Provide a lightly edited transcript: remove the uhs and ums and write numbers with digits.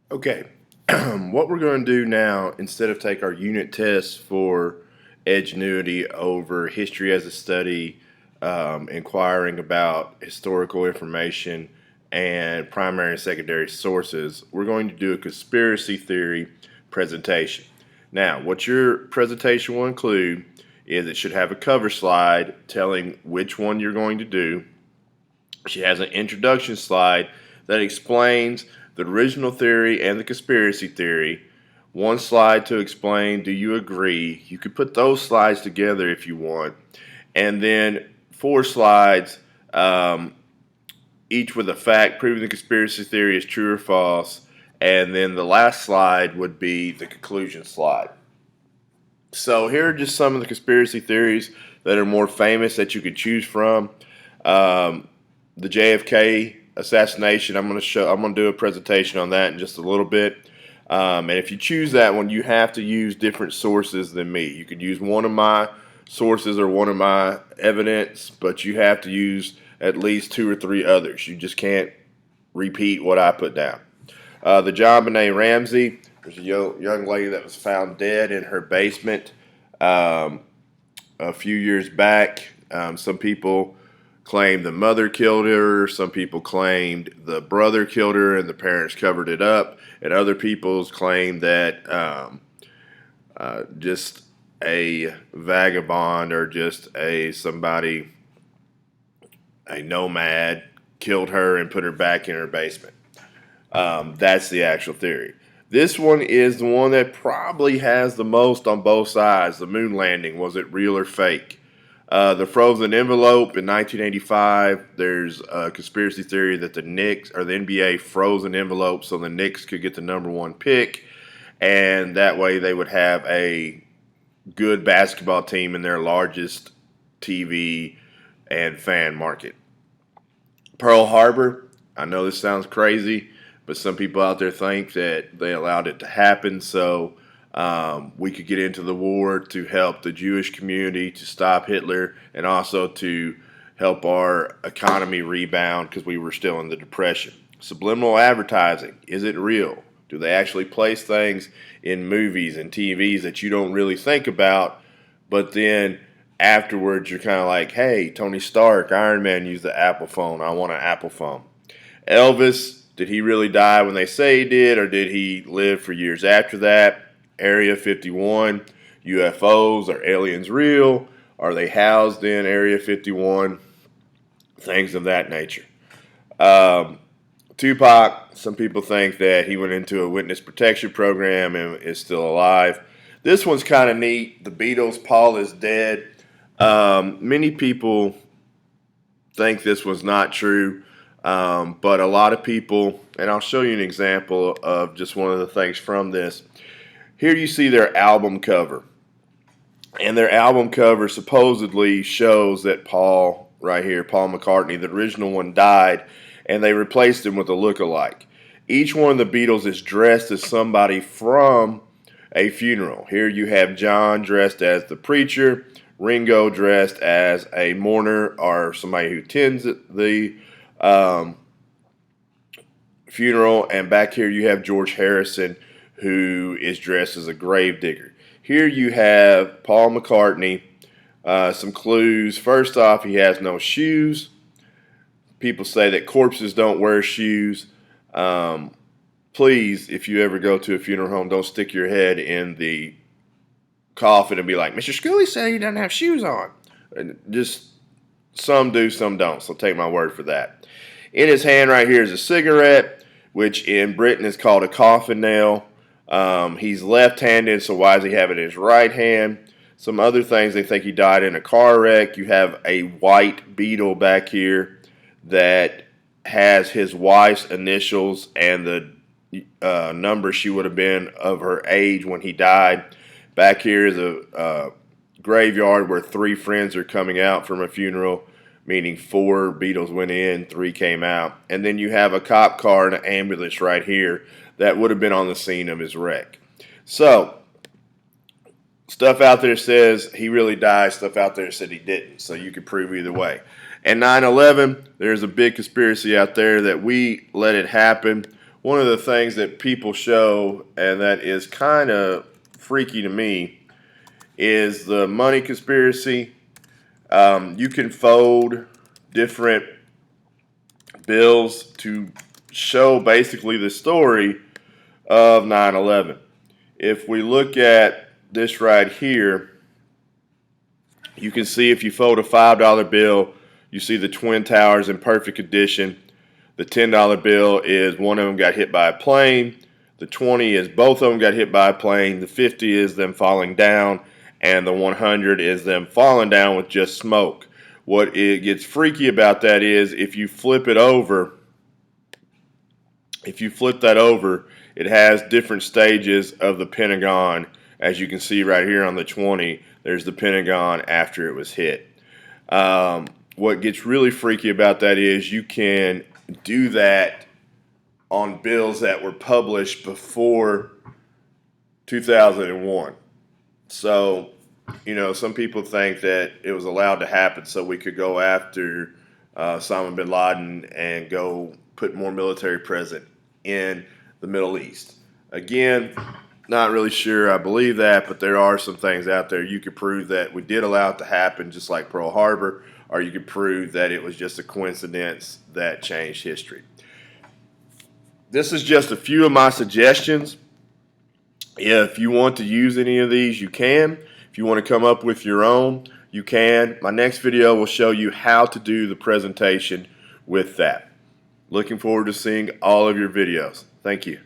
Okay, what we're going to do now, instead of take our unit tests for Edgenuity over history as a study, inquiring about historical information and primary and secondary sources, we're going to do a conspiracy theory presentation. Now, what your presentation will include is it should have a cover slide telling which one you're going to do. She has an introduction slide that explains the original theory and the conspiracy theory. One slide to explain, do you agree? You could put those slides together if you want. And then four slides, each with a fact proving the conspiracy theory is true or false. And then the last slide would be the conclusion slide. So here are just some of the conspiracy theories that are more famous that you could choose from. Um, the JFK assassination. I'm going to do a presentation on that in just a little bit. And if you choose that one, you have to use different sources than me. You could use one of my sources or one of my evidence, but you have to use at least two or three others. You just can't repeat what I put down. The JonBenet Ramsey. There's a young lady that was found dead in her basement a few years back. Some people claimed the mother killed her. Some people claimed the brother killed her and the parents covered it up. And other people's claimed that just a vagabond or just a nomad killed her and put her back in her basement. That's the actual theory. This one is the one that probably has the most on both sides. The moon landing, was it real or fake? The frozen envelope in 1985, there's a conspiracy theory that the Knicks or the NBA froze an envelope so the Knicks could get the number one pick, and that way they would have a good basketball team in their largest TV and fan market. Pearl Harbor, I know this sounds crazy, but some people out there think that they allowed it to happen so we could get into the war to help the Jewish community, to stop Hitler, and also to help our economy rebound because we were still in the Depression. Subliminal advertising, is it real? Do they actually place things in movies and TVs that you don't really think about, but then afterwards you're kind of like, hey, Tony Stark, Iron Man used the Apple phone. I want an Apple phone. Elvis, did he really die when they say he did, or did he live for years after that? Area 51, UFOs, are aliens real? Are they housed in Area 51? Things of that nature. Um, Tupac, some people think that he went into a witness protection program and is still alive. This one's kind of neat. The Beatles, Paul is dead. Many people think this was not true, but a lot of people, and I'll show you an example of just one of the things from this. Here you see their album cover. And their album cover supposedly shows that Paul, right here, Paul McCartney, the original one, died, and they replaced him with a look-alike. Each one of the Beatles is dressed as somebody from a funeral. Here you have John dressed as the preacher, Ringo dressed as a mourner or somebody who tends the funeral, and back here you have George Harrison, who is dressed as a gravedigger. Here you have Paul McCartney. Some clues. First off, he has no shoes. People say that corpses don't wear shoes. Please, if you ever go to a funeral home, don't stick your head in the coffin and be like, Mr. Scully said he doesn't have shoes on. And just some do, some don't. So take my word for that. In his hand right here is a cigarette, which in Britain is called a coffin nail. He's left-handed, so why does he have it in his right hand? Some other things, they think he died in a car wreck. You have a white Beetle back here that has his wife's initials and the number she would have been of her age when he died. Back here is a graveyard where three friends are coming out from a funeral, meaning four Beatles went in, three came out. And then you have a cop car and an ambulance right here that would have been on the scene of his wreck. So, stuff out there says he really died, stuff out there said he didn't. So you could prove either way. And 9/11, there's a big conspiracy out there that we let it happen. one of the things that people show, and that is kind of freaky to me, is the money conspiracy. You can fold different bills to show basically the story of 9/11. If we look at this right here, you can see if you fold a $5 bill, you see the Twin Towers in perfect condition. The $10 bill is one of them got hit by a plane. The 20 is both of them got hit by a plane. The 50 is them falling down. And the 100 is them falling down with just smoke. What it gets freaky about that is if you flip it over, if you flip that over, it has different stages of the Pentagon. As you can see right here on the 20, there's the Pentagon after it was hit. What gets really freaky about that is you can do that on bills that were published before 2001. So, some people think that it was allowed to happen so we could go after Osama bin Laden and go put more military presence in the Middle East. Again, not really sure I believe that, but there are some things out there. You could prove that we did allow it to happen, just like Pearl Harbor, or you could prove that it was just a coincidence that changed history. This is just a few of my suggestions. If you want to use any of these, you can. If you want to come up with your own, you can. My next video will show you how to do the presentation with that. Looking forward to seeing all of your videos. Thank you.